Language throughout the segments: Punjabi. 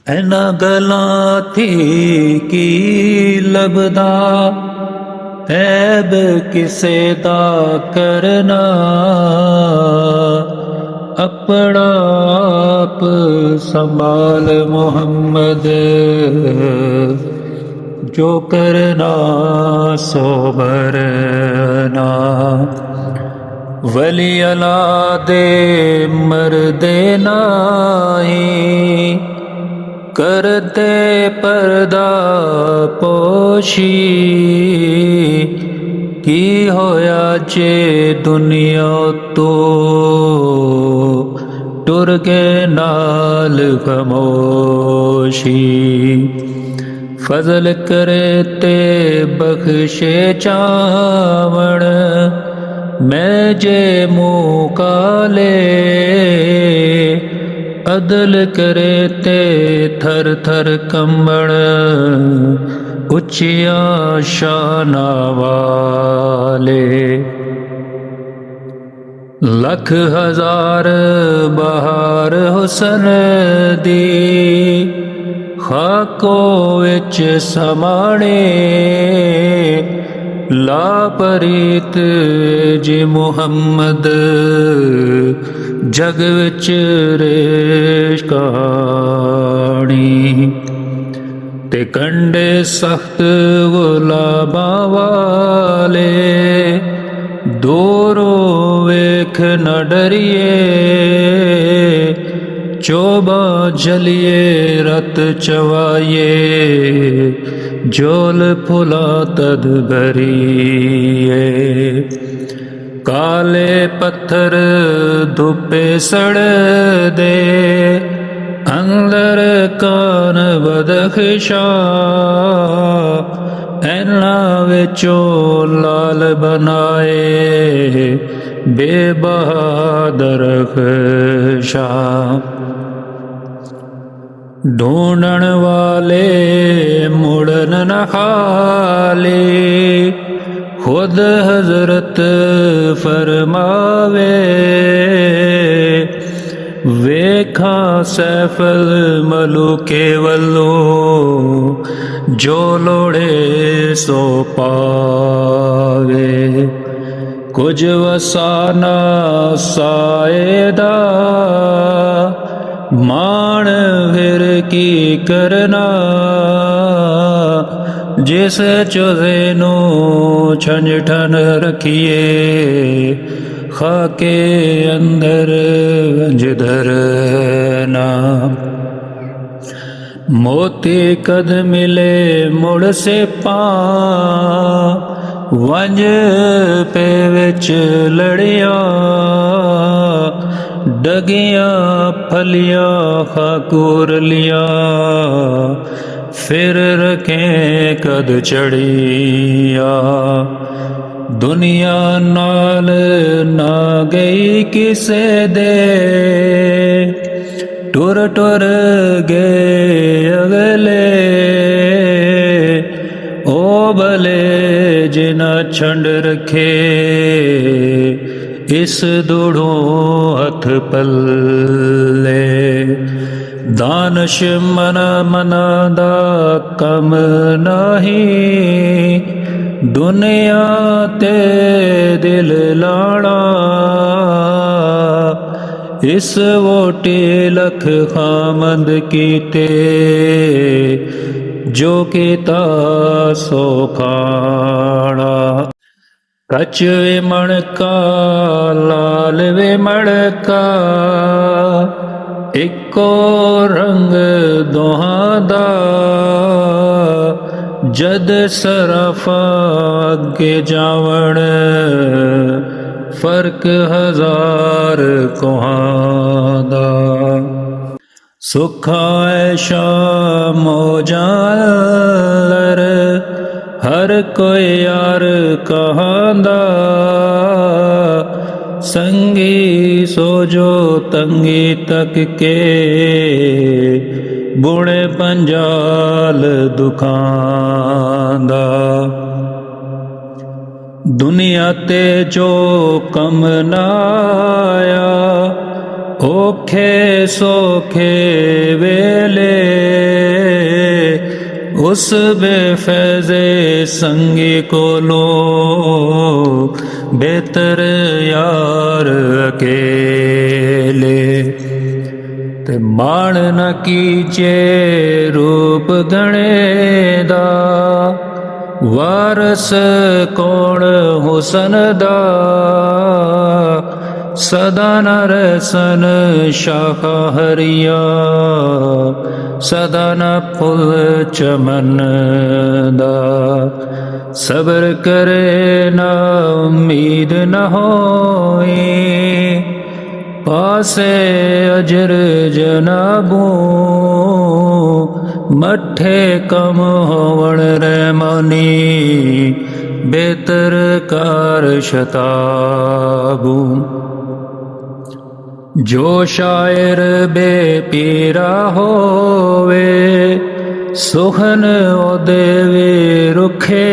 ਇਹਨਾਂ ਗੱਲਾਂ ਥੀ ਕੀ ਲੱਭਦਾ, ਐਬ ਕਿਸੇ ਦਾ ਕਰਨਾ, ਆਪਣਾ ਆਪ ਸੰਭਾਲ ਮੁਹੰਮਦ, ਜੋ ਕਰਨਾ ਸੋ ਬਰਨਾ। ਵਲੀ ਅਲਾ ਦੇ ਮਰਦੇ ਨਾਹੀ, ਕਰਤੇ ਪਰਦਾ ਪੋਸ਼ੀ। ਕੀ ਹੋਇਆ ਜੇ ਦੁਨੀਆ ਤੋਂ ਟੁਰ ਕੇ ਨਾਲ ਖਾਮੋਸ਼ੀ। ਫਜ਼ਲ ਕਰੇ ਤੇ ਬਖਸ਼ੇ ਚਾਵਣ, ਮੈਂ ਜੇ ਮੂੰਹ ਕਾਲੇ। ਅਦਲ ਕਰੇ ਤੇ ਥਰ ਥਰ ਕੰਬਣ, ਉੱਚੀਆਂ ਸ਼ਾਨਾਂ ਵਾਲੇ। ਲੱਖ ਹਜ਼ਾਰ ਬਹਾਰ ਹੁਸਨ ਦੀ, ਖਾਕੋ ਵਿੱਚ ਸਮਾਣੇ। ਲਾਪਰੀਤ ਜੇ ਮੁਹੰਮਦ, ਜਗ ਵਿੱਚ ਰੇਸ਼ ਕਹਾਣੀ। ਤੇ ਕੰਡੇ ਸਖਤ ਗੁਲਾਬਾਂ ਵਾਲੇ, ਦੂਰੋਂ ਵੇਖ ਨ ਡਰੀਏ। ਚੋਬਾ ਜਲੀਏ ਰਤ ਚਵਾਈਏ, ਜੋਲ ਫੁਲਾ ਤਦ ਭਰੀਏ। ਕਾਲੇ ਪੱਥਰ ਧੁੱਪੇ ਸੜਦੇ, ਅੰਦਰ ਕਾਨ ਬਦਖਸ਼ਾਂ। ਇਹਨਾਂ ਵਿੱਚੋਂ ਲਾਲ ਬਣਾਏ, ਬੇਬਹਾਦਰ ਖਸ਼ਾਂ। ਢੂੰਡਣ ਵਾਲੇ ਮੁੜਨ ਨ ਖਾਲੀ, ਖੁਦ ਹਜ਼ਰਤ ਫਰਮਾਵੇ। ਵੇਖਾਂ ਸੈਫਲ ਮਲੂਕੇ ਵੱਲੋਂ, ਜੋ ਲੋੜੇ ਸੋ ਪਾਵੇ। ਕੁਝ ਵਸਾਨਾ ਸਾਏ ਦਾ, ਮਾਣ ਫਿਰ ਕੀ ਕਰਨਾ। ਜਿਸ ਚੋਜ਼ੇ ਨੂੰ ਛੰਝ ਠਨ ਰੱਖੀਏ, ਖਾਕੇ ਅੰਦਰ ਵੰਝ ਧਰਨਾ। ਮੋਤੀ ਕਦ ਮਿਲੇ ਮੁੜ ਸੇ ਪਾ, ਵੰਝ ਪੇ ਵਿੱਚ ਲੜਿਆ। ਡਗੀਆਂ ਫਲੀਆਂ ਖਾਕੂਰ ਲਿਆ, ਫਿਰ ਰਖੇ ਕਦ ਚੜੀਆ। ਦੁਨੀਆ ਨਾਲ ਨਾ ਗਈ ਕਿਸੇ ਦੇ, ਟੁਰ ਟੁਰ ਗਏ ਅਗਲੇ। ਉਹ ਭਲੇ ਜਿਨ੍ਹਾਂ ਛੰਡ ਰੱਖੇ, ਇਸ ਦੂੜੋਂ ਹੱਥ ਪੱਲੇ। ਦਾਨਸ਼ ਮਨਾ ਦਾ ਕੰਮ ਨਹੀਂ, ਦੁਨੀਆ ਤੇ ਦਿਲ ਲਾਣਾ। ਇਸ ਵੋਟੀ ਲਖ ਖਾਮੰਦ ਕੀਤੇ, ਜੋ ਕੀਤਾ ਸੋ ਖਾਣਾ। ਕੱਚ ਵੇ ਮਣਕਾ ਲਾਲ ਵੇ ਮਣਕਾ, ਇੱਕੋ ਰੰਗ ਦੋਹਾਂ ਦਾ। ਜਦ ਸਰਾਫਾ ਅੱਗੇ ਜਾਵਣ, ਫਰਕ ਹਜ਼ਾਰ ਕੋਹਾਂ ਦਾ। ਸੁੱਖਾਂ ਐਸ਼ਾਂ ਮੌਜਾਂ ਲਰ, ਹਰ ਕੋਈ ਯਾਰ ਕਹਾਂਦਾ। ਸੰਗੀ ਸੋ ਜੋ ਤੰਗੀ ਤੱਕ ਕੇ, ਬੁਣੇ ਪੰਜਾਲ ਦੁਖਾਂ ਦਾ। ਦੁਨੀਆ ਤੇ ਜੋ ਕਮ ਨਾ ਆਇਆ, ਔਖੇ ਸੌਖੇ ਵੇਲੇ। ਉਸ ਬੇਫੈਜ਼ੇ ਸੰਗੀ ਕੋਲੋਂ ਬਿਹਤਰ ਯਾਰ ਅਕੇਲੇ। ਤੇ ਮਾਣ ਨ ਕੀਚੇ ਰੂਪ ਗਣੇ ਦਾ, ਵਾਰਸ ਕੌਣ ਹੁਸਨ ਦਾ। ਸਦਾ ਨ ਰਸਨ ਸ਼ਾਖਾ ਹਰੀਆ, ਸਦਾ ਨ ਫੁੱਲ ਚਮਨ ਦਾ। ਸਬਰ ਕਰੇ ਨਾ ਉਮੀਦ ਨ ਹੋਈ, ਪਾਸੇ ਅਜਰ ਜਨਾਬੂ। ਮੱਠੇ ਕਮ ਹੋਵਣ ਰਹਿਮਾਨੀ, ਬਿਹਤਰ ਕਾਰ ਸ਼ਤਾਬੂ। ਜੋ ਸ਼ਾਇਰ ਬੇਪੀਰਾ ਹੋਵੇ, ਸੁਖਨ ਉਹਦੇ ਵੀ ਰੁਖੇ।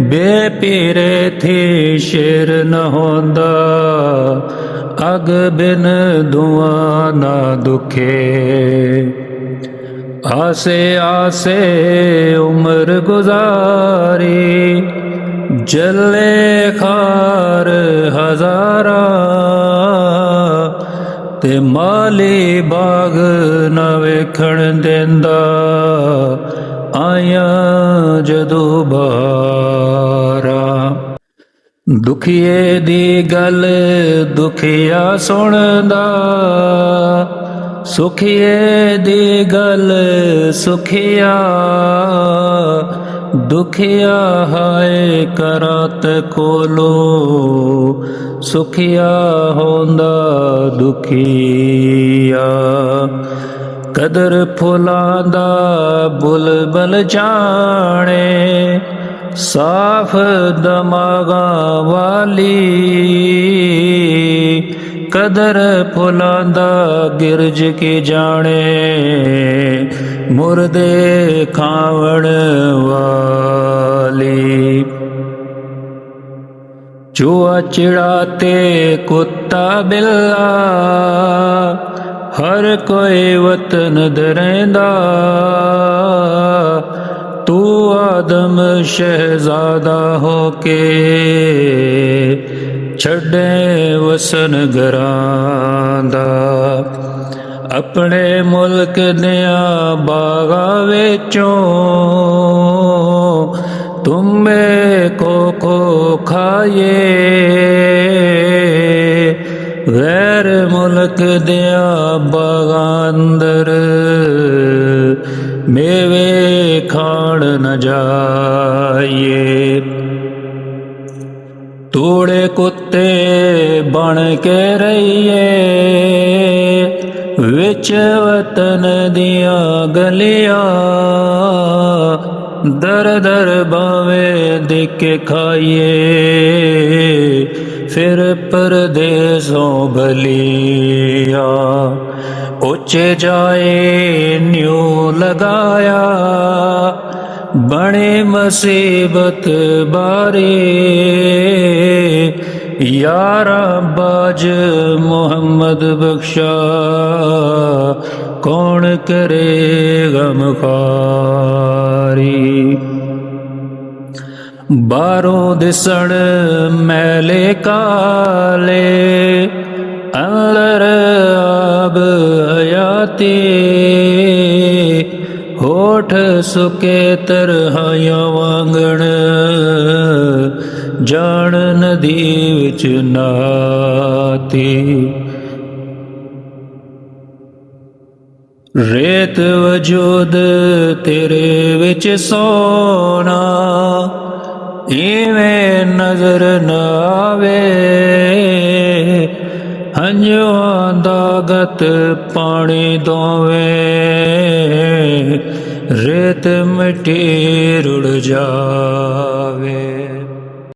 ਬੇਪੀਰੇ ਥੀ ਸ਼ੇਰ ਨ ਹੁੰਦਾ, ਅਗ ਬਿਨ ਧੂਆਂ ਨਾ ਦੁਖੇ। ਆਸੇ ਆਸੇ ਉਮਰ ਗੁਜ਼ਾਰੀ, ਜਲੇ ਖਾਰ ਹਜ਼ਾਰਾ। ਤੇ ਮਾਲੀ ਬਾਗ ਨ ਵੇਖਣ ਦੇਂਦਾ, ਆਇਆ ਜਦੋਂ ਬਾਰਾ। ਦੁਖੀਏ ਦੀ ਗੱਲ ਦੁਖੀਆ ਸੁਣਦਾ, ਸੁਖੀਏ ਦੀ ਗੱਲ ਸੁਖੀਆ। ਦੁਖੀਆ ਹਾਏ ਕਰਾਤ ਕੋਲੋਂ, ਸੁਖੀਆ ਹੁੰਦਾ ਦੁਖੀਆ। ਕਦਰ ਫੁੱਲਾਂ ਦਾ ਬੁਲਬਲ ਜਾਣੇ, ਸਾਫ ਦਿਮਾਗਾਂ ਵਾਲੀ। ਕਦਰ ਫੁੱਲਾਂ ਦਾ ਗਿਰਜ ਕੇ ਜਾਣੇ, ਮੁਰਦੇ ਖਾਵਣ ਵਾਲੀ। ਚੂਹਾ ਚਿੜਾ ਤੇ ਕੁੱਤਾ ਬਿੱਲਾ, ਹਰ ਕੋਈ ਵਤਨ ਦਰੇਂਦਾ। ਤੂੰ ਆਦਮ ਸ਼ਹਿਜ਼ਾਦਾ ਹੋ ਕੇ, ਛੱਡੇ ਵਸਨ ਘਰਾਂ ਦਾ। ਆਪਣੇ ਮੁਲਕ ਦਿਆਂ ਬਾਗਾਂ ਵਿੱਚੋਂ, ਤੁਮੇ ਖੋ ਖਾਏ। ਗੈਰ ਮੁਲਕ ਦਿਆਂ ਬਾਗਾਂ ਅੰਦਰ, ਮੇਵੇ ਖਾਣ ਨ ਜਾਈਏ। ਤੋੜੇ ਕੁੱਤੇ ਬਣ ਕੇ ਰਹੀਏ, ਵਿੱਚ ਵਤਨ ਦੀਆਂ ਗਲੀਆਂ। ਦਰ ਦਰ ਬਾਵੇਂ ਦੇ ਕੇ ਖਾਈਏ, ਫਿਰ ਪਰਦੇਸੋਂ ਭਲੀਆਂ। ਉੱਚੇ ਜਾਏ ਨਿਉ ਲਗਾਇਆ, ਬਣੇ ਮੁਸੀਬਤ ਬਾਰੇ। ਯਾਰਾ ਬਾਜ ਮੁਹੰਮਦ ਬਖਸ਼ਾ, ਕੌਣ ਕਰੇ ਗਮਖਾਰੀ। ਬਾਹਰੋਂ ਦਿਸਣ ਮੈਲੇ ਕਾਲੇ, ਅੰਦਰ ਆਬ ਹਯਾਤੀ। ਹੋਠ ਸੁਕੇ ਤਰਹਾਇਆ ਵਾਂਗਣ, ਜਾਣ ਨਦੀ ਵਿੱਚ ਨਾਤੀ। ਰੇਤ ਵਜੂਦ ਤੇਰੇ ਵਿੱਚ ਸੋਨਾ, ਇਵੇਂ ਨਜ਼ਰ ਨਾ ਆਵੇ। ਹੰਝੂਆਂ ਦਾ ਗਤ ਪਾਣੀ ਦੋਵੇਂ, ਰੇਤ ਮਿੱਟੀ ਰੁੜ ਜਾਵੇ।